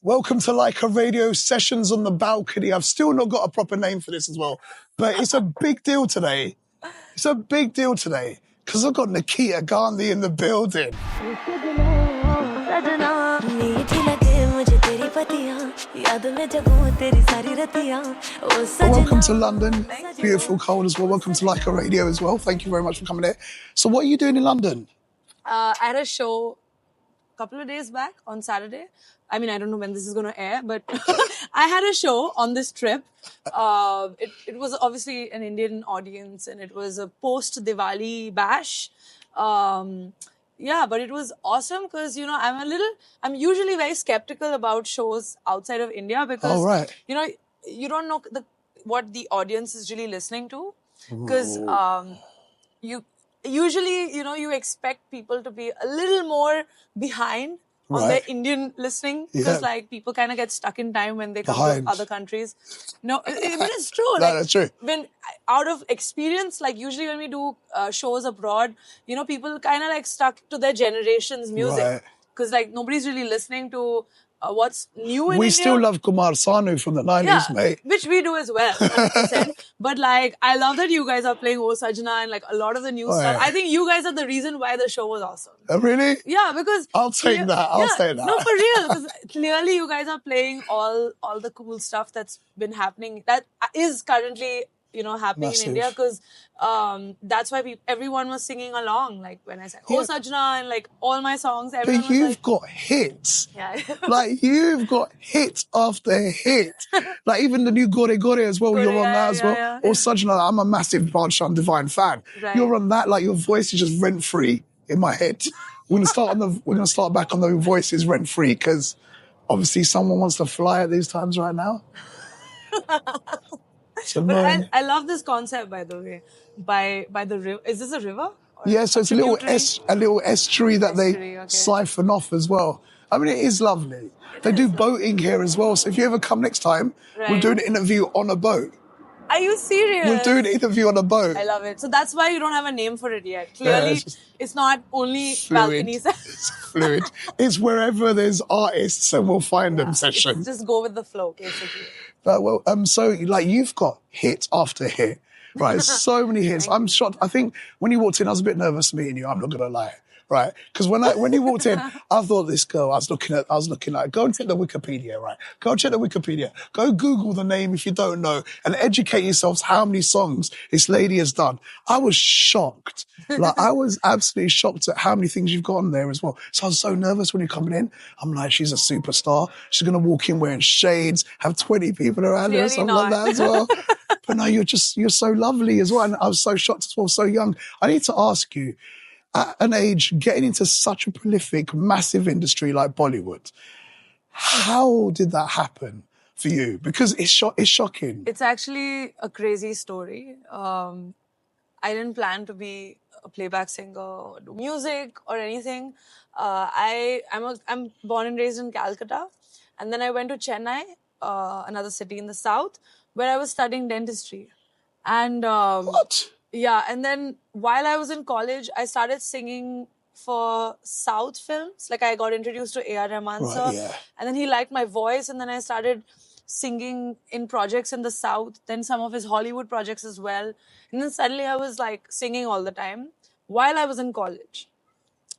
Welcome to Lyca Radio Sessions on the Balcony. I've still not got a proper name for this as well, but it's a big deal today. It's a big deal today because I've got Nikhita Gandhi in the building. Welcome to London. Beautiful, cold as well. Welcome to Lyca Radio as well. Thank you very much for coming here. So what are you doing in London? I had a show a couple of days back on Saturday. I mean, I don't know when this is going to air, but I had a show on this trip. It was obviously an Indian audience and it was a post-Diwali bash. Yeah, but it was awesome because, you know, I'm usually very skeptical about shows outside of India because, you know, you don't know what the audience is really listening to. Because you expect people to be a little more behind on their Indian listening because like people kind of get stuck in time when they come to other countries. No, but it's true. No, that's true. When out of experience, like usually when we do shows abroad, you know, people kind of like stuck to their generation's music because like nobody's really listening to what's new in India. We still love Kumar Sanu from the 90s, mate. Which we do as well, 100%. But like, I love that you guys are playing Oh Sajna and like a lot of the new stuff. I think you guys are the reason why the show was awesome. Really? Yeah, because... I'll take that. I'll take that. No, for real. Because clearly you guys are playing all the cool stuff that's been happening. That is currently, you know, happening in India because that's why everyone was singing along. Like when I said Oh Sajna and like all my songs, everyone but was you've like, got hits. Yeah. Like you've got hit after hit. Like even the new Gore Gore as well. You're on that as well. Yeah. Or Sajna, I'm a massive Banshan Divine fan. Right. You're on that. Like your voice is just rent free in my head. We're gonna start back on the voices rent free because obviously someone wants to fly at these times right now. But I love this concept, by the way, by the river. Is this a river? Yeah, so it's a little estuary that they siphon off as well. I mean, it is lovely. They do boating here as well. So if you ever come next time, we'll do an interview on a boat. Are you serious? We'll do an interview on a boat. I love it. So that's why you don't have a name for it yet. Clearly, it's not only balconies. It's fluid. It's wherever there's artists and we'll find them sessions. Just go with the flow, basically. So like you've got hit after hit, right? So many hits. I'm shocked. I think when you walked in, I was a bit nervous meeting you. I'm not gonna lie, right? Because when you walked in, I thought this girl. I was looking at. Go and check the Wikipedia, right? Go and check the Wikipedia. Go Google the name if you don't know, and educate yourselves how many songs this lady has done. I was shocked. Like I was absolutely shocked at how many things you've got on there as well. So I was so nervous when you're coming in. I'm like, she's a superstar. She's gonna walk in wearing shades, have 20 people around her, something like that as well. But no, you're so lovely as well. And I was so shocked as well, so young. I need to ask you, at an age, getting into such a prolific, massive industry like Bollywood, how did that happen for you? Because it's shocking. It's actually a crazy story. I didn't plan to be a playback singer or do music or anything. I'm born and raised in Calcutta. And then I went to Chennai, another city in the south, where I was studying dentistry. And what? Yeah, and then while I was in college, I started singing for South films. Like I got introduced to A.R. Rahman sir, and then he liked my voice, and then I started singing in projects in the South, then some of his Hollywood projects as well. And then suddenly I was like singing all the time while I was in college.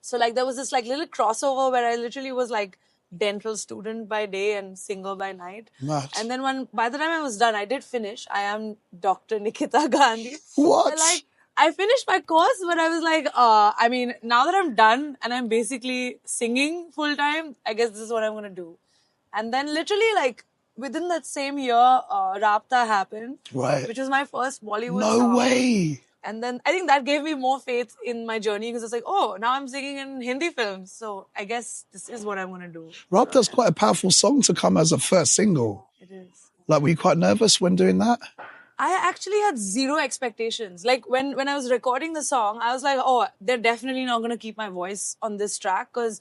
So like there was this like little crossover where I literally was like dental student by day and singer by night. What? And then by the time I was done, I did finish. I am Dr. Nikhita Gandhi. What? So, like, I finished my course, but I was like, I mean, now that I'm done and I'm basically singing full time, I guess this is what I'm going to do. And then literally like within that same year, Rabta happened. Right. Which was my first Bollywood song. No way. And then I think that gave me more faith in my journey because it's like, oh, now I'm singing in Hindi films. So I guess this is what I'm going to do. Rabta's quite a powerful song to come as a first single. It is. Like, were you quite nervous when doing that? I actually had zero expectations. Like when I was recording the song, I was like, oh, they're definitely not going to keep my voice on this track because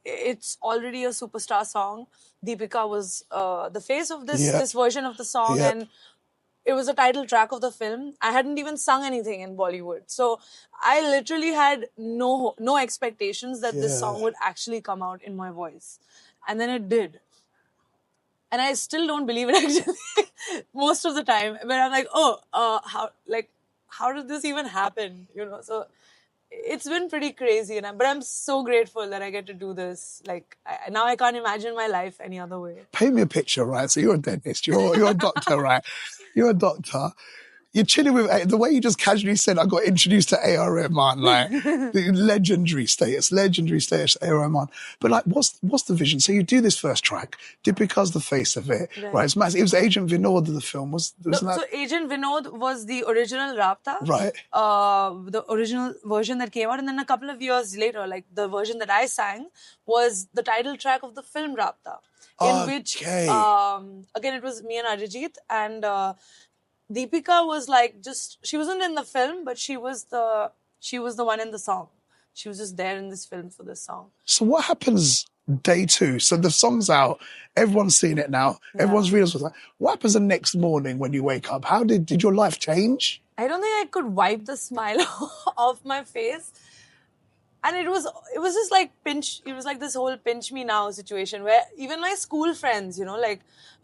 it's already a superstar song. Deepika was the face of this version of the song and it was a title track of the film. I hadn't even sung anything in Bollywood. So I literally had no expectations that this song would actually come out in my voice. And then it did. and I still don't believe it actually most of the time. But I'm like, how did this even happen? So it's been pretty crazy, but I'm so grateful that I get to do this. Like now, I can't imagine my life any other way. Paint me a picture, right? So you're a dentist, you're a doctor, right? You're a doctor. You're chilling with the way you just casually said I got introduced to A.R. Rahman, like the legendary status, A.R. Rahman. But like, what's the vision? So you do this first track, Deepika's the face of it, right? It's massive. It was Agent Vinod of the film, wasn't that? So Agent Vinod was the original Rabta, right? The original version that came out, and then a couple of years later, like the version that I sang was the title track of the film Rabta, in which again it was me and Arijit, and Deepika was like she wasn't in the film, but she was the one in the song. She was just there in this film for this song. So what happens day 2? So the song's out, everyone's seen it now, everyone's realised what happens the next morning when you wake up? How did your life change? I don't think I could wipe the smile off my face. And it was just like it was like this whole pinch me now situation where even my school friends,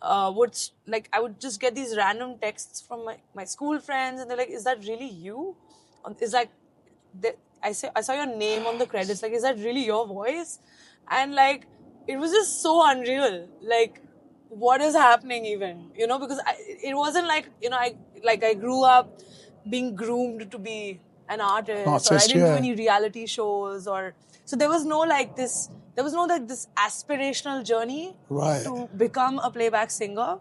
I would just get these random texts from my school friends, and they're like, is that really you? It's like, I saw your name on the credits, like, is that really your voice? And like, it was just so unreal. Like, what is happening even? Because it wasn't like, I grew up being groomed to be an artist, or I didn't do any reality shows, so there was no this aspirational journey to become a playback singer,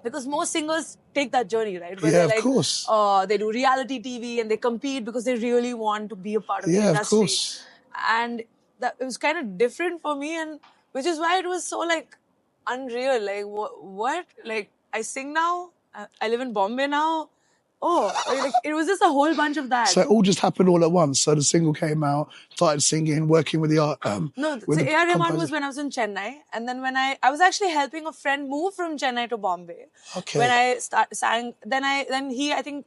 because most singers take that journey, right? Where of course. They do reality TV and they compete because they really want to be a part of the industry. Of course. And it was kind of different for me, and which is why it was so like unreal. Like what? Like I sing now. I live in Bombay now. It was just a whole bunch of that. So it all just happened all at once. So the single came out, started singing, working with the art. No, so A.R. Rahman was when I was in Chennai, and then when I was actually helping a friend move from Chennai to Bombay. Okay. When I sang, then he, I think,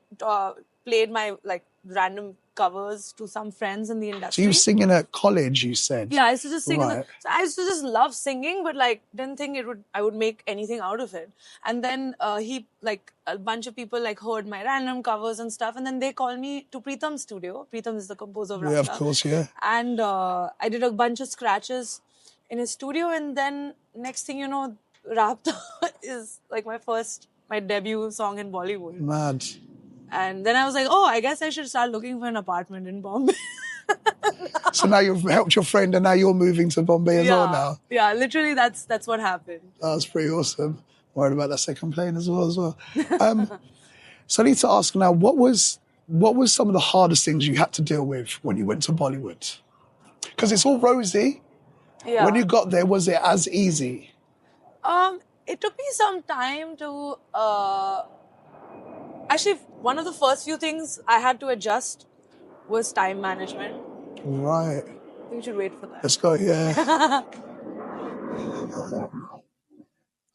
played my random covers to some friends in the industry. So you were singing at college, you said? Yeah, I used to just sing. So I used to just love singing, but didn't think I would make anything out of it. And then a bunch of people heard my random covers and stuff, and then they called me to Preetham's studio. Preetham is the composer of Rasta. Yeah, of course, yeah. And I did a bunch of scratches in his studio, and then next thing you know, Rabta is my debut song in Bollywood. Mad. And then I was like, I guess I should start looking for an apartment in Bombay. So now you've helped your friend and now you're moving to Bombay as well now? Yeah, literally that's what happened. That's pretty awesome. Worried about that second plane as well. So I need to ask now, what was some of the hardest things you had to deal with when you went to Bollywood? Because it's all rosy. Yeah. When you got there, was it as easy? It took me some time to... Actually, one of the first few things I had to adjust was time management. Right. I think we should wait for that. Let's go, yeah.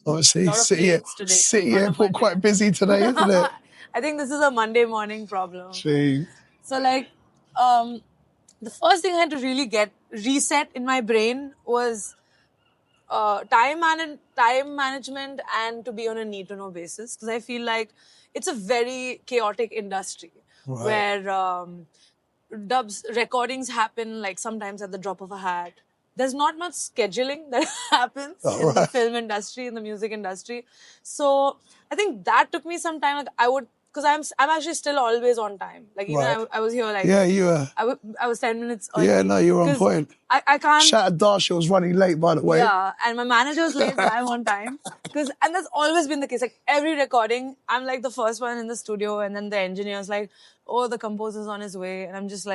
Obviously, City Airport quite busy today, isn't it? I think this is a Monday morning problem. Gee. So, the first thing I had to really get reset in my brain was time management and to be on a need-to-know basis. Because I feel like it's a very chaotic industry where recordings happen sometimes at the drop of a hat. There's not much scheduling that happens in the film industry, in the music industry. So I think that took me some time. Because I'm actually still always on time. I was here yeah, you were. I was 10 minutes early. Yeah, no, you were on point. I can't. Shout out Darsha was running late, by the way. Yeah, and my manager was late, but I'm on time. And that's always been the case. Every recording, I'm the first one in the studio, and then the engineer's the composer's on his way, and I'm just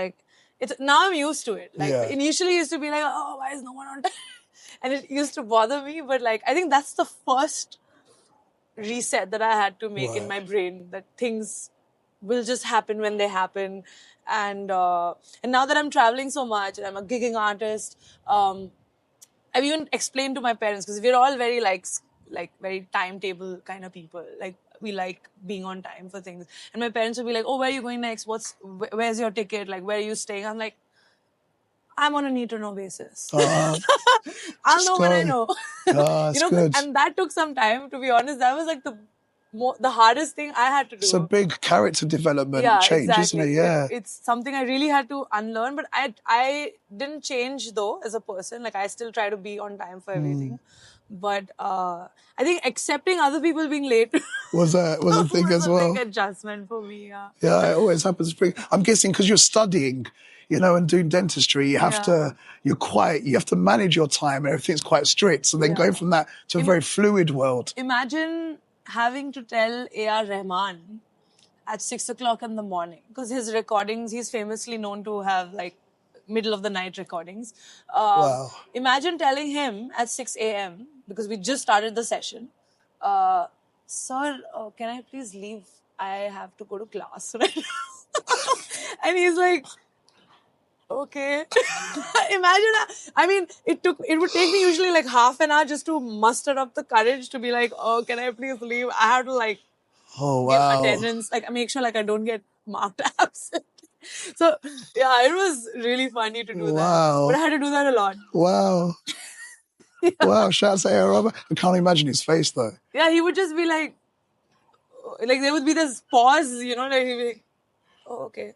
now I'm used to it. Initially it used to be why is no one on time? And it used to bother me, but I think that's the first reset that I had to make in my brain, that things will just happen when they happen. And now that I'm traveling so much and I'm a gigging artist, I've even explained to my parents, because we're all very very timetable kind of people. We like being on time for things. And my parents would be where are you going next? Where's your ticket? Where are you staying? I'm I'm on a need-to-know basis. Uh, I'll know when I know. That's good. And that took some time, to be honest. That was like the hardest thing I had to do. It's a big character development change, exactly. isn't it? Yeah. It's something I really had to unlearn, but I didn't change though as a person. Like I still try to be on time for everything. But I think accepting other people being late was a thing as well. Big adjustment for me. Yeah, it always happens. I'm guessing because you're studying, and doing dentistry, you have to. You have to manage your time, and everything's quite strict. So then going from that to a very fluid world. Imagine having to tell A.R. Rahman at 6 o'clock in the morning, because his recordings, he's famously known to have like middle of the night recordings. Wow. Imagine telling him at 6 a.m. because we just started the session, sir, can I please leave? I have to go to class right now. And he's like, okay. Imagine, it would take me usually like half an hour just to muster up the courage to be like, oh, can I please leave? I have to like give attendance, like make sure like I don't get marked absent. So yeah, it was really funny to do that. But I had to do that a lot. Wow. Wow, shout out to A.R. Rahman. I can't imagine his face though. Yeah, he would just be like there would be this pause, like he'd be like, oh, okay.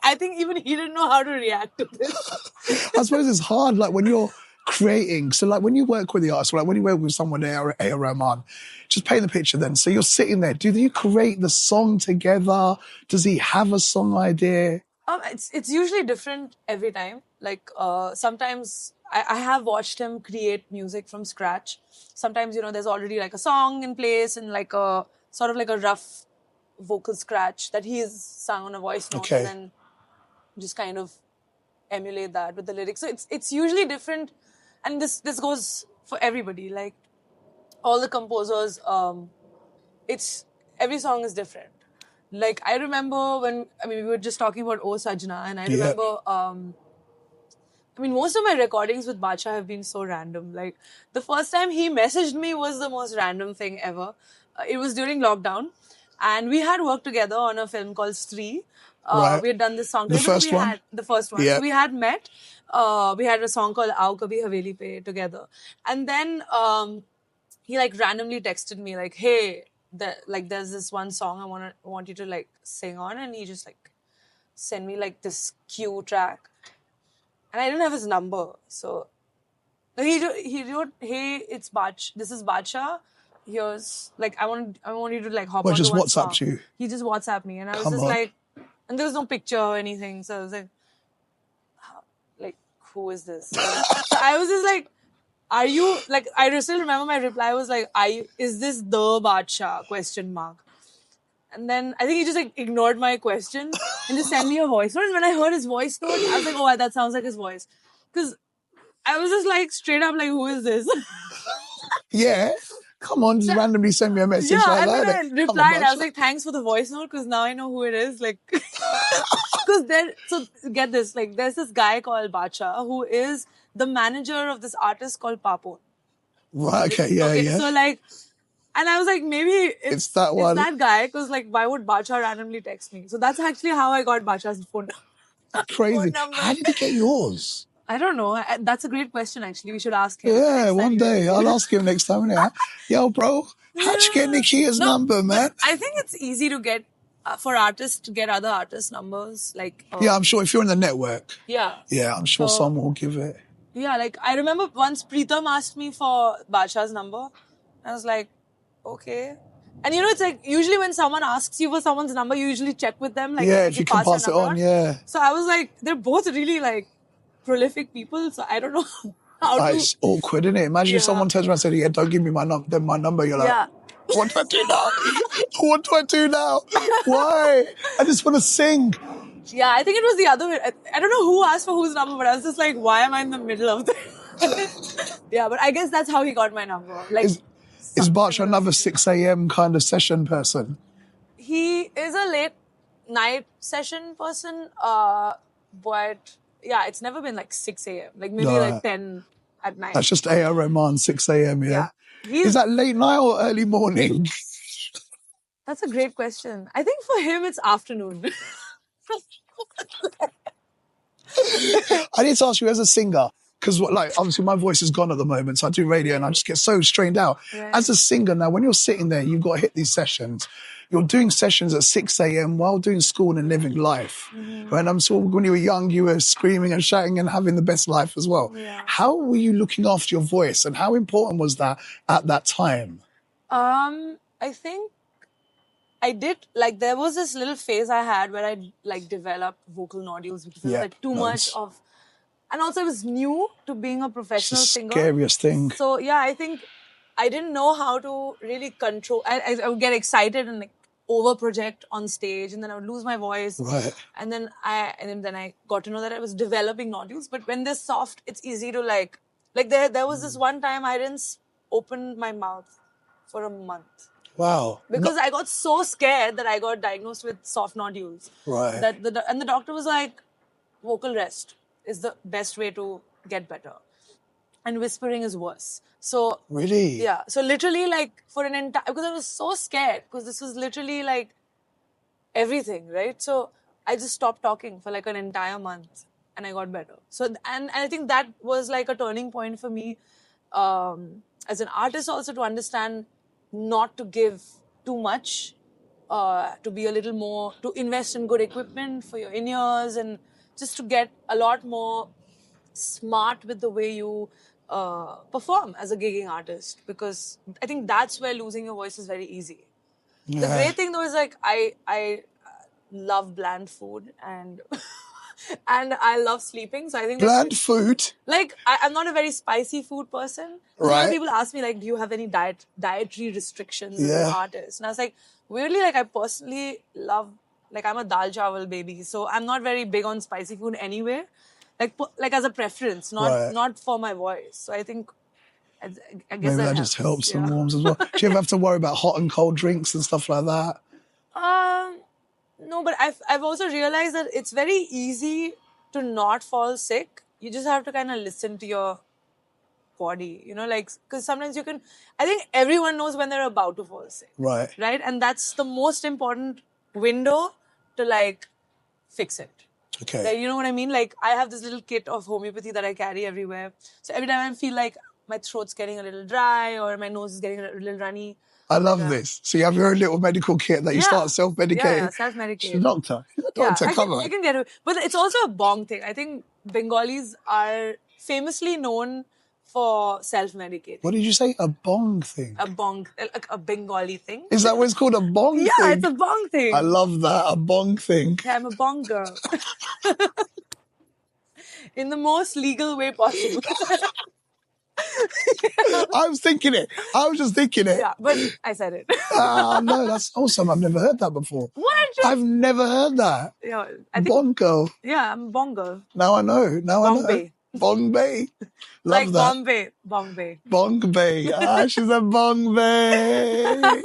I think even he didn't know how to react to this. I suppose it's hard, like when you're creating. So like when you work with the artist, like when you work with someone, A.R. Rahman, just paint the picture then. So you're sitting there. Do you create the song together? Does he have a song idea? It's usually different every time. Like sometimes I have watched him create music from scratch. Sometimes, there's already like a song in place and like a sort of like a rough vocal scratch that he's sung on a voice note and then just kind of emulate that with the lyrics. So it's usually different, and this goes for everybody. Like all the composers, every song is different. Like I remember we were just talking about O Sajna, and I remember most of my recordings with Bacha have been so random. Like the first time he messaged me was the most random thing ever. It was during lockdown, and we had worked together on a film called Stree. We had done this song together. The first one. Yeah. So we had met. We had a song called Aao Kabhi Haveli Pe together. And then he like randomly texted me like, hey, there's this one song I want you to like sing on. And he just like sent me like this cue track. And I didn't have his number. So he wrote, hey, this is Bacha. Here's like, I want you to like hop on just one WhatsApped song. you? He just WhatsApped me. And I was like, and there was no picture or anything. So I was like, who is this? So I was just like, are you, like, I still remember my reply was like, is this the Badshah ? And then I think he just like ignored my question and just sent me a voice note. And when I heard his voice note, I was like, oh, that sounds like his voice. Because I was just like straight up like, who is this? Yeah. Come on, just randomly send me a message like that. I replied. I was like, thanks for the voice note, because now I know who it is. Like, so get this, like, there's this guy called Bacha who is the manager of this artist called Papon. Right, okay, yeah. So like, and I was like, maybe it's that one. It's that guy, because like, why would Bacha randomly text me? So that's actually how I got Bacha's phone number. Crazy. How did he get yours? I don't know. That's a great question, actually. We should ask him. Yeah, one day. I'll ask him next time. Yo, bro, how'd you get Nikita's number, man? I think it's easy to get, for artists to get other artists' numbers. Like, yeah, I'm sure if you're in the network. Yeah. Yeah, I'm sure someone will give it. Yeah, like, I remember once Preetham asked me for Bacha's number. I was like, okay. And it's like, usually when someone asks you for someone's number, you usually check with them. Like, yeah, if you can pass it on, yeah. So I was like, they're both really like prolific people, so I don't know how to... It's awkward, isn't it? Imagine if someone turns around and said, yeah, don't give me my number. You're like, what do I do now? What do I do now? Why? I just want to sing. Yeah, I think it was the other way. I don't know who asked for whose number, but I was just like, why am I in the middle of this? Yeah, but I guess that's how he got my number. Like, is Bacha another 6 a.m. kind of session person? He is a late night session person, but... yeah, it's never been like 6 a.m. Like maybe like 10 at night. That's just A.R. Rahman, 6 a.m., yeah? Is that late night or early morning? That's a great question. I think for him, it's afternoon. I need to ask you, as a singer, because like obviously my voice is gone at the moment, so I do radio and I just get so strained out. Right. As a singer now, when you're sitting there, you've got to hit these sessions. You're doing sessions at 6 a.m. while doing school and living life. And I'm sure when you were young, you were screaming and shouting and having the best life as well. Yeah. How were you looking after your voice, and how important was that at that time? I think I did, like, there was this little phase I had where I like developed vocal nodules because it was like too much of, and also it was new to being a professional singer. Scariest thing. So yeah, I think I didn't know how to really control. I would get excited and like over project on stage, and then I would lose my voice. Right. And then I got to know that I was developing nodules. But when they're soft, it's easy to like there was this one time I didn't open my mouth for a month. Wow. Because I got so scared that I got diagnosed with soft nodules. Right. And the doctor was like, vocal rest is the best way to get better. And whispering is worse. So Really? yeah. So literally, like, for an entire, because I was so scared, because this was literally like everything, right? So I just stopped talking for like an entire month and I got better. So, and I think that was like a turning point for me as an artist also, to understand not to give too much, to be a little more, to invest in good equipment for your in-ears, and just to get a lot more smart with the way you perform as a gigging artist, because I think that's where losing your voice is very easy. Yeah. The great thing though is like I love bland food and and I love sleeping. So I think Bland food. like I'm not a very spicy food person. A lot Right. of people ask me like, do you have any dietary restrictions as an Yeah. artist? And I was like, weirdly, like I personally love, like I'm a dal chawal baby, so I'm not very big on spicy food anyway. Like as a preference, not for my voice. So I think I guess Maybe that just helps and yeah. warms as well. Do you ever have to worry about hot and cold drinks and stuff like that? No, but I've also realized that it's very easy to not fall sick. You just have to kind of listen to your body, you know, like, because sometimes you can, I think everyone knows when they're about to fall sick. Right. Right? And that's the most important window to like fix it. Okay. Like, you know what I mean? Like, I have this little kit of homeopathy that I carry everywhere. So every time I feel like my throat's getting a little dry or my nose is getting a little runny. I love this. So you have your own little medical kit that you start self-medicating. Yeah, self-medicating. She's a doctor. Come on. I can get it. But it's also a bong thing. I think Bengalis are famously known for self-medicating. What did you say? A bong thing? A bong, like a Bengali thing. Is that what it's called, a bong thing? Yeah, it's a bong thing. I love that, a bong thing. Yeah, I'm a bong girl. In the most legal way possible. I was thinking it. I was just thinking it. Yeah, but I said it. No, that's awesome. I've never heard that before. What? I've never heard that. Yeah, I think, Bong girl. yeah, I'm a bong girl. Now I know. Bombay. Bombay. Love Like that. Bombay. Bombay. Bombay. She's a Bombay.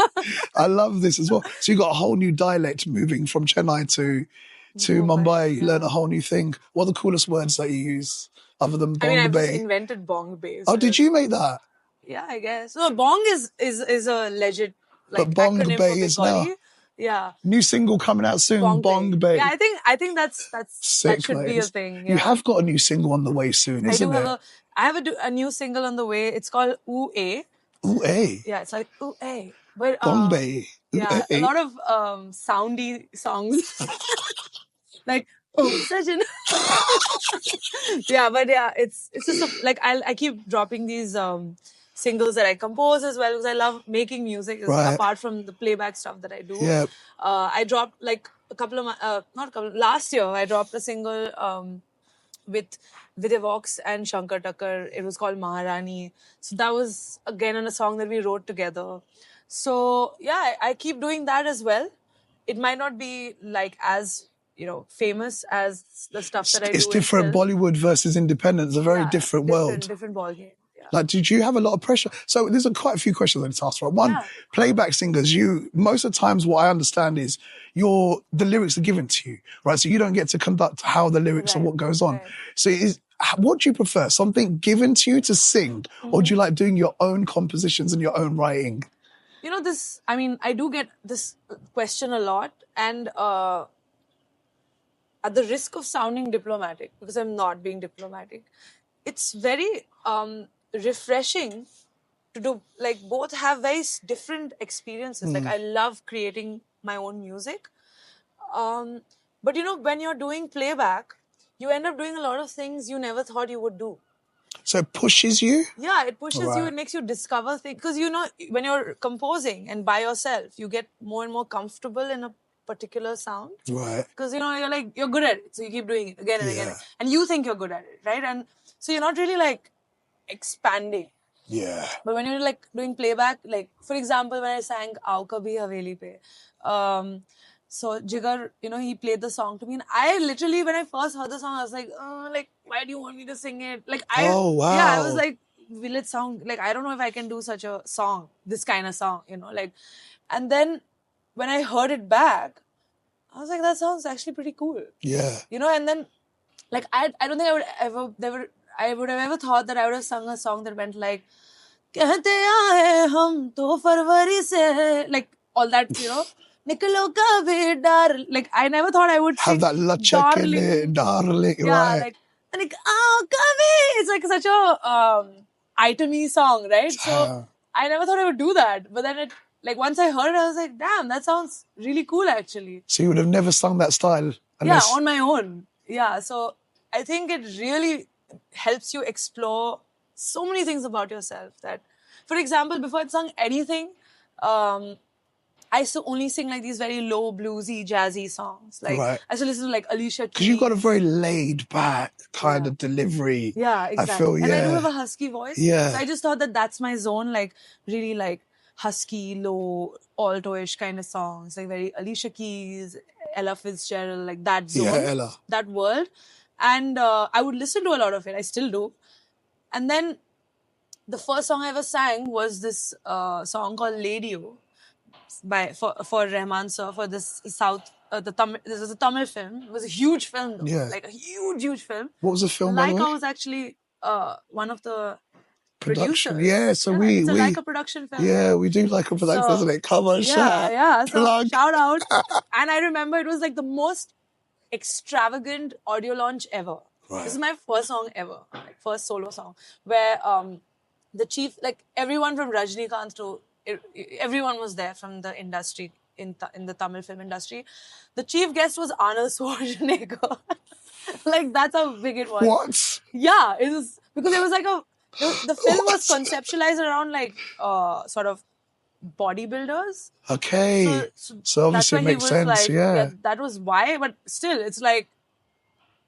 I love this as well. So you got a whole new dialect moving from Chennai to Mumbai. You learn a whole new thing. What are the coolest words that you use other than Bombay? I mean, I've just invented Bombay. Oh, did you make that? Yeah, I guess. So Bong is a legit like But Bong acronym Bay for is Bengali. now. Yeah. New single coming out soon, Bong Bay. Yeah, I think that's Sick, that should mate. be a thing. Yeah. You have got a new single on the way soon, isn't it? I have a new single on the way. It's called Ooh A. Ooh, eh. Yeah, it's like Ooh A. But Bombay. yeah, a lot of soundy songs. Like Sajjan. Yeah, but yeah, it's just like I keep dropping these singles that I compose as well, because I love making music apart from the playback stuff that I do. Yeah. I dropped like last year I dropped a single with Vidya Vox and Shankar Tucker. It was called Maharani. So that was again a song that we wrote together. So yeah, I keep doing that as well. It might not be like as, you know, famous as the stuff that I do. It's different. Bollywood versus independent. It's a very different world. Different ballgame. Yeah. Like, did you have a lot of pressure? So there's quite a few questions I need to ask for. One, playback singers, most of the times what I understand is the lyrics are given to you, right? So you don't get to conduct how the lyrics and what goes on. So what do you prefer? Something given to you to sing, or do you like doing your own compositions and your own writing? You know, I do get this question a lot, and at the risk of sounding diplomatic, because I'm not being diplomatic, it's very refreshing to do, like, both have very different experiences. Like, I love creating my own music. But you know, when you're doing playback, you end up doing a lot of things you never thought you would do. So it pushes you? Yeah, it pushes you, Right. it makes you discover things. Because, you know, when you're composing and by yourself, you get more and more comfortable in a particular sound. Right. Because, you know, you're good at it. So you keep doing it again and again. Yeah. And you think you're good at it, right? And so you're not really like expanding. Yeah. But when you're like doing playback, like for example, when I sang Aao Kabhi Haveli Pe, so Jigar, you know, he played the song to me, and I literally, when I first heard the song, I was like, why do you want me to sing it? Like I was like, will it sound like, I don't know if I can do such a song, this kind of song, you know, like, and then when I heard it back, I was like, that sounds actually pretty cool. Yeah. You know, and then like I don't think I would have ever thought that I would have sung a song that went like, कहते आए हम तो फरवरी से, like all that, you know, निकलो कभी डर, like I never thought I would have sing that lachak in it, darling. yeah, Right. like oh kabhi, it's like such a itemy song, right? So I never thought I would do that, but then it, like once I heard it, I was like, damn, that sounds really cool actually. So you would have never sung that style unless... Yeah, on my own. Yeah, so I think it really helps you explore so many things about yourself. That, for example, before I sung anything, I used to only sing like these very low bluesy, jazzy songs. Like Right. I used to listen to like Alicia Keys. Because you've got a very laid back kind of delivery. Yeah, exactly. I feel, and I do have a husky voice. Yeah. So I just thought that that's my zone, like really like husky, low, alto-ish kind of songs, like very Alicia Keys, Ella Fitzgerald, like that zone, Yeah, Ella. that world. And I would listen to a lot of it. I still do. And then the first song I ever sang was this song called Lady-O for Rahman sir, for this this was a Tamil film. It was a huge film though. Yeah. Like a huge film. What was the film, by the way? Lyca was actually one of the Production. producers. Yeah, so it's a Lyca production film. Yeah, we do like a production, doesn't it? Come on, shout. Yeah. So Plug. shout out. And I remember it was like the most extravagant audio launch ever. Right. This is my first song ever, like first solo song, where the chief, like everyone from Rajnikant to everyone was there from the industry in the Tamil film industry. The chief guest was Arnold Schwarzenegger. Like that's how big it was. What? Yeah, it was because it was like the film was conceptualized around like sort of bodybuilders. Okay. So obviously it makes sense, like, yeah. That was why, but still, it's like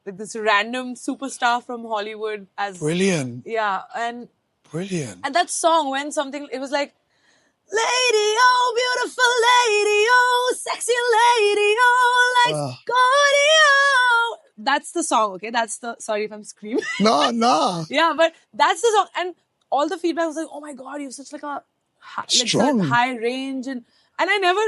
this random superstar from Hollywood as... Brilliant. Yeah, and... Brilliant. And that song, when something... It was like, lady, oh, beautiful lady, oh, sexy lady, oh, like cardio. That's the song, okay? That's the... Sorry if I'm screaming. No. Yeah, but that's the song. And all the feedback was like, oh my God, you have such like a... Strong. Like high range. And I never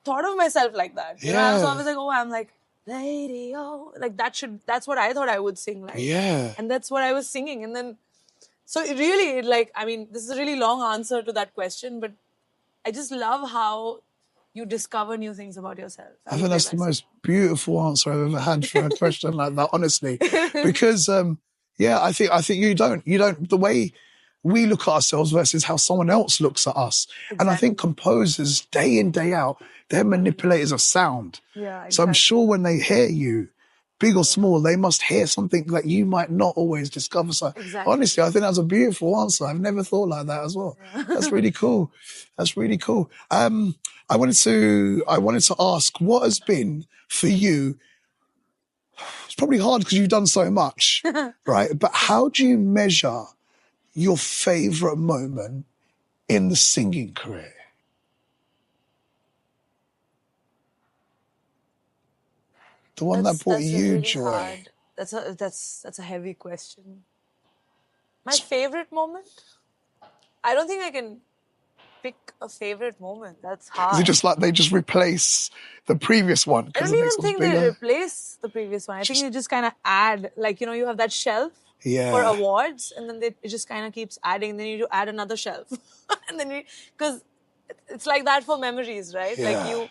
thought of myself like that. You know? So I was like, oh, I'm like, lady, oh, like that's what I thought I would sing like. Yeah. And that's what I was singing. And then, so it really, like, I mean, this is a really long answer to that question, but I just love how you discover new things about yourself. I think that's the most beautiful answer I've ever had for a question like that, honestly. Because, I think you don't, the way we look at ourselves versus how someone else looks at us. Exactly. And I think composers, day in, day out, they're manipulators of sound. Yeah, exactly. So I'm sure when they hear you, big or small, they must hear something that you might not always discover. So honestly, I think that's a beautiful answer. I've never thought like that as well. Yeah. That's really cool. That's really cool. I wanted to ask, what has been for you? It's probably hard because you've done so much, right? But how do you measure your favorite moment in the singing career? The one that brought you really joy. Hard. That's a heavy question. My favorite moment? I don't think I can pick a favorite moment. That's hard. Is it just like they just replace the previous one? I don't even think they replace the previous one. I think you just kind of add, like, you know, you have that shelf for awards, and then it just kind of keeps adding. Then you add another shelf, and then because it's like that for memories, right? Yeah. Like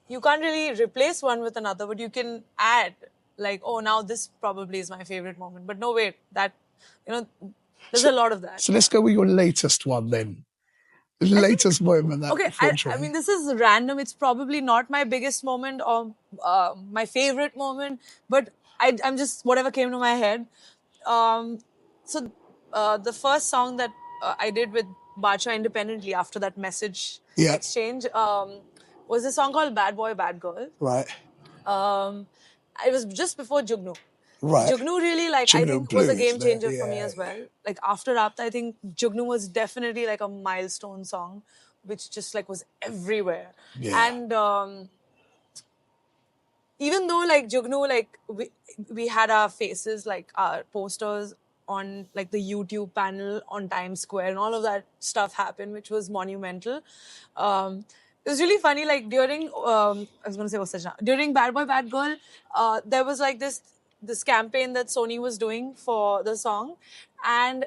you can't really replace one with another, but you can add, like, oh, now this probably is my favorite moment. But no, wait, that, there's a lot of that. So let's go with your latest one then. The latest moment that Okay, felt I right. mean, this is random. It's probably not my biggest moment or my favorite moment, but I'm just whatever came to my head. So the first song that I did with Bacha independently after that message Yeah. exchange was a song called Bad Boy, Bad Girl. Right. It was just before Jugnu. Right. Jugnu really, like, I Jugnu think blew was a it game there, changer for me yeah, as well. Like, after Rapta, I think Jugnu was definitely like a milestone song, which just like was everywhere. Yeah. And even though like Jugnu, like we had our faces, like our posters on like the YouTube panel on Times Square and all of that stuff happened, which was monumental. It was really funny, like during, I was going to say Osajna, during Bad Boy, Bad Girl, there was like this campaign that Sony was doing for the song, and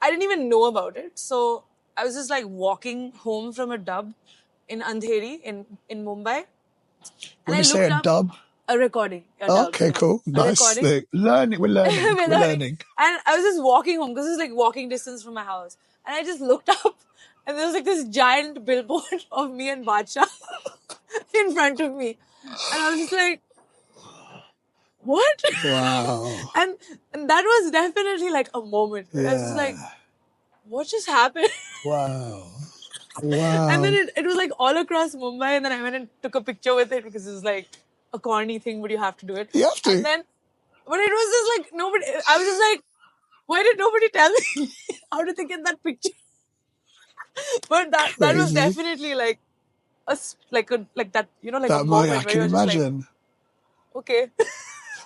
I didn't even know about it. So I was just like walking home from a dub in Andheri in Mumbai. When you say a dub? A recording. A dub, Okay, yeah. cool. A Nice. recording. We're learning. We're learning. And I was just walking home because it was like walking distance from my house. And I just looked up and there was like this giant billboard of me and Bacha in front of me. And I was just like, what? Wow. and that was definitely like a moment. Yeah. I was just like, what just happened? Wow. Wow. And then it was like all across Mumbai, and then I went and took a picture with it because it was like a corny thing, but you have to do it. You have to. And then, but it was just like nobody. I was just like, why did nobody tell me? How did they get that picture? But that was definitely like like that, like that a moment I where can you're imagine. Just like, okay.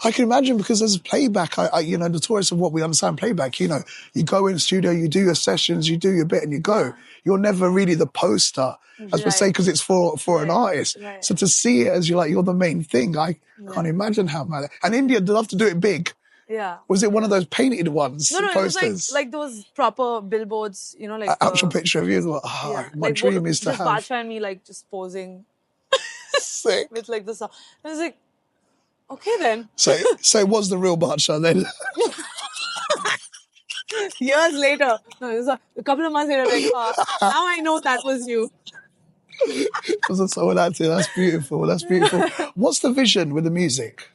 I can imagine because there's playback. The tourist of what we understand playback. You go in the studio, you do your sessions, you do your bit, and you go. Yeah. You're never really the poster, as we say, because it's for an artist. Right. So to see it as you're the main thing, I can't imagine how mad. And India, they love to do it big. Yeah. Was it one of those painted ones? No, posters? It was like those proper billboards, like actual picture of you. My dream is to just have. Just Bacha and me, like just posing. Sick. With like the song. I was like, okay then. So it was the real Bacha then. Years later, no, it was a couple of months later, like, now I know that was you. So that's beautiful. That's beautiful. What's the vision with the music?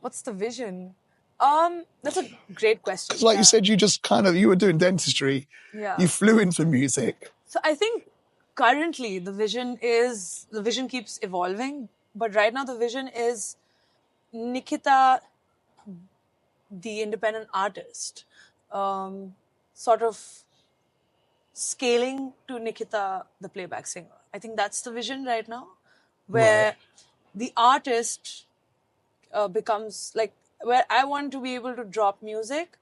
What's the vision? That's a great question. Because like you said, you just you were doing dentistry. Yeah. You flew into music. So I think currently the vision keeps evolving, but right now the vision is Nikhita, the independent artist, sort of scaling to Nikhita, the playback singer. I think that's the vision right now, where the artist becomes like, where I want to be able to drop music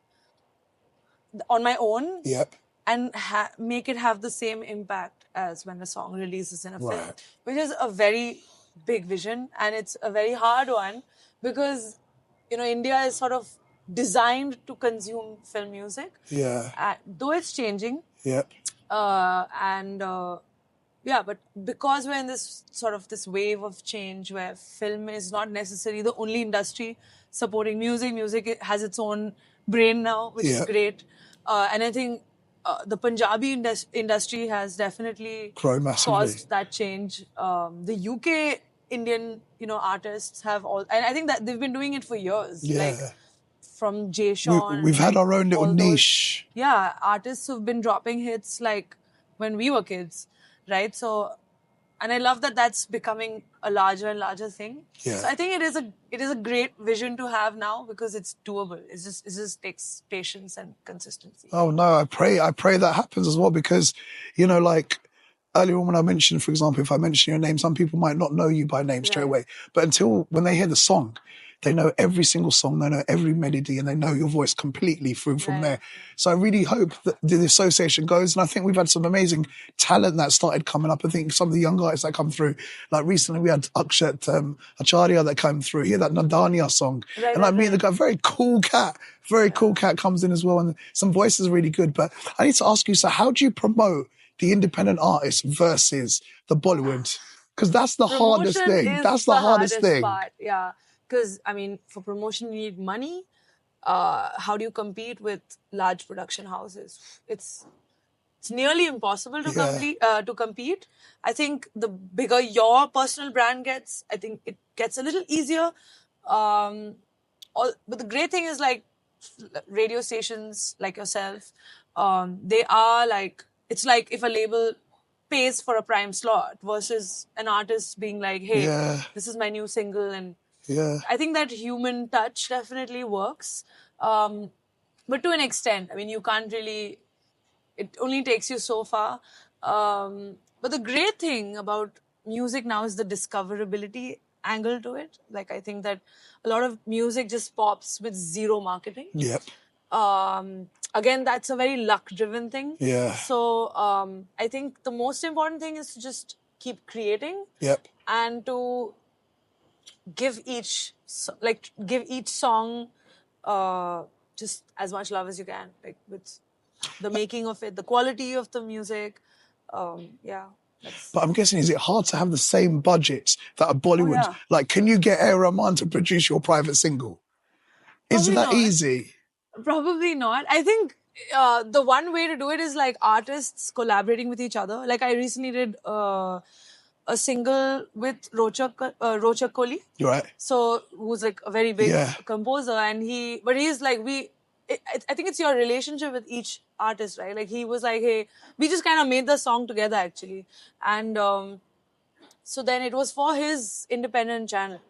on my own. Yep. And make it have the same impact as when a song releases in a film, which is a very big vision, and it's a very hard one because, India is sort of designed to consume film music. Yeah. Though it's changing. Yep. But because we're in this wave of change where film is not necessarily the only industry supporting music. Music has its own brain now, which is great. And I think the Punjabi industry has definitely caused that change. The UK Indian, artists have and I think that they've been doing it for years. Yeah. Like from Jay Sean. We've had our own little niche. Artists who've been dropping hits like when we were kids, right? So, and I love that that's becoming a larger and larger thing. Yeah. So I think it is a great vision to have now because it's doable. It just takes patience and consistency. Oh no, I pray that happens as well because, like earlier on when I mentioned, for example, if I mention your name, some people might not know you by name straight away. But until when they hear the song, they know every single song, they know every melody, and they know your voice completely through from there. So I really hope that the association goes. And I think we've had some amazing talent that started coming up. I think some of the young guys that come through, like recently we had Akshat Acharya that came through. He had that Nadania song. The guy, very cool cat comes in as well. And some voices are really good. But I need to ask you, so how do you promote the independent artist versus the Bollywood? Because that's the hardest Promotion thing. is That's the hardest thing. part. Yeah. Because, I mean, for promotion, you need money. How do you compete with large production houses? It's nearly impossible to compete. I think the bigger your personal brand gets, I think it gets a little easier. But the great thing is, like, radio stations like yourself, they are like, it's like if a label pays for a prime slot versus an artist being like, hey, this is my new single. And I think that human touch definitely works. But to an extent, I mean, you can't really, it only takes you so far. But the great thing about music now is the discoverability angle to it. Like, I think that a lot of music just pops with zero marketing. Yep. Again, that's a very luck-driven thing. Yeah. So I think the most important thing is to just keep creating. Yep. And to give each song just as much love as you can, like with the making of it, the quality of the music. But I'm guessing, is it hard to have the same budgets that a Bollywood? Like, can you get A. Rahman to produce your private single? Isn't that easy? Probably not. I think the one way to do it is like artists collaborating with each other. Like, I recently did a single with Rochak Kohli. You're right. So, who's like a very big composer, and he's like, I think it's your relationship with each artist, right? Like, he was like, hey, we just kind of made the song together, actually. And so then it was for his independent channel.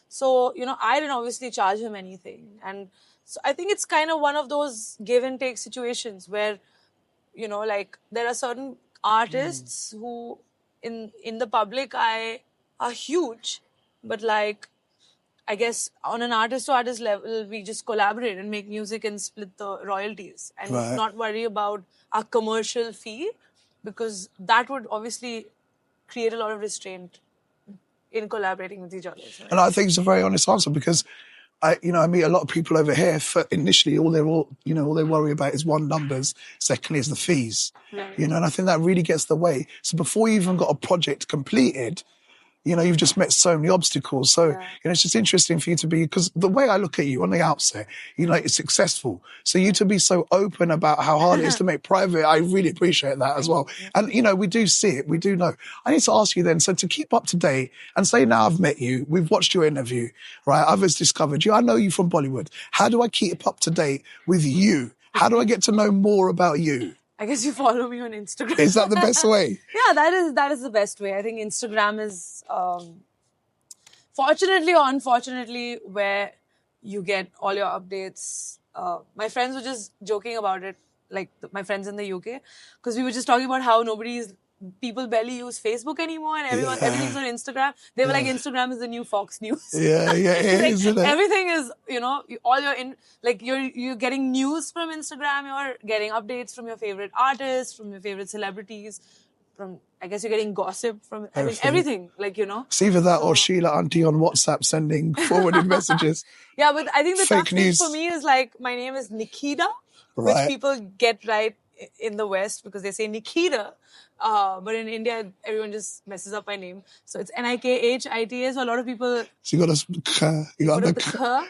So, I didn't obviously charge him anything. And so I think it's kind of one of those give and take situations where, like, there are certain artists who in the public eye are huge, but like, I guess on an artist-to-artist level, we just collaborate and make music and split the royalties and not worry about our commercial fee, because that would obviously create a lot of restraint in collaborating with each other. Right? And I think it's a very honest answer, because I meet a lot of people over here. Initially, all they worry about is one, numbers. Secondly, is the fees. Right. And I think that really gets the way. So before you even got a project completed, you've just met so many obstacles. So, it's just interesting for you to be, because the way I look at you on the outset, it's successful. So you to be so open about how hard it is to make private, I really appreciate that as well. And, we do see it, we do know. I need to ask you then, so to keep up to date, and say now I've met you, we've watched your interview, right? I've discovered you. I know you from Bollywood. How do I keep up to date with you? How do I get to know more about you? I guess you follow me on Instagram. Is that the best way? Yeah, that is the best way. I think Instagram is, fortunately or unfortunately, where you get all your updates. My friends were just joking about it, like my friends in the UK, because we were just talking about how people barely use Facebook anymore, and everything's on Instagram. They were like, Instagram is the new Fox News. Isn't it? Everything is, you're getting news from Instagram, you're getting updates from your favorite artists, from your favorite celebrities, I guess you're getting gossip from everything, It's either that or Sheila Auntie on WhatsApp sending forwarded messages. Yeah, but I think the Fake tough news. thing for me is, like, my name is Nikhita, Right. which people get right in the West because they say Nikhita. But in India, everyone just messes up my name. So it's Nikhita. So a lot of people... So you got the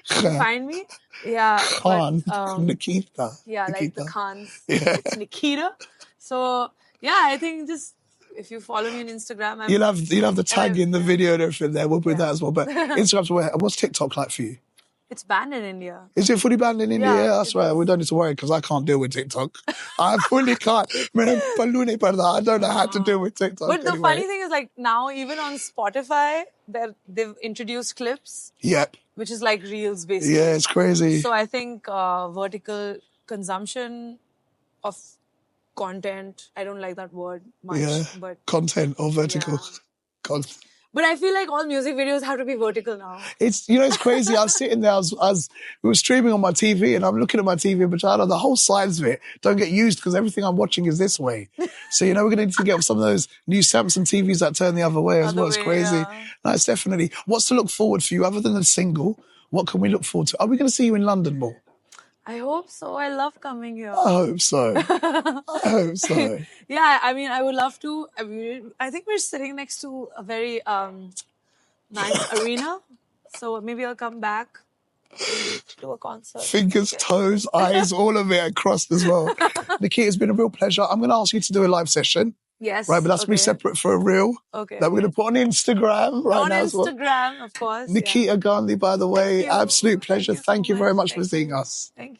to find me. Yeah. Khan. But, Nikita. Yeah, Nikita. like the Khans. Yeah. It's Nikita. So, yeah, I think just... If you follow me on Instagram... You'll have the tag in the video and everything there. We'll put that as well. But Instagram's where... What's TikTok like for you? It's banned in India. Is it fully banned in India? Yeah, Yeah, that's right. We don't need to worry, because I can't deal with TikTok. I fully can't. I don't know how to deal with TikTok. But the funny thing is, like, now even on Spotify, they've introduced clips. Yep. Which is like Reels, basically. Yeah, it's crazy. So I think vertical consumption of content, I don't like that word much. But content or vertical. Content. But I feel like all music videos have to be vertical now. It's crazy. I was sitting there, we were streaming on my TV, and I'm looking at my TV, but the whole sides of it don't get used because everything I'm watching is this way. So, we're going to need to get some of those new Samsung TVs that turn the other way as well. It's crazy. Yeah. No, it's definitely. What's to look forward for you other than the single? What can we look forward to? Are we going to see you in London more? I hope so. I love coming here. I hope so. I hope so. Yeah, I mean, I would love to. I think we're sitting next to a very nice arena. So maybe I'll come back to do a concert. Fingers, toes, eyes, all of it across as well. Nikhita, it's been a real pleasure. I'm going to ask you to do a live session. Yes. Right, but that's going to be separate for a reel. Okay. That we're going to put on Instagram right now as well. On Instagram, of course. Nikhita Gandhi, by the way, absolute pleasure. Thank you so very much much. for seeing us. Thank you.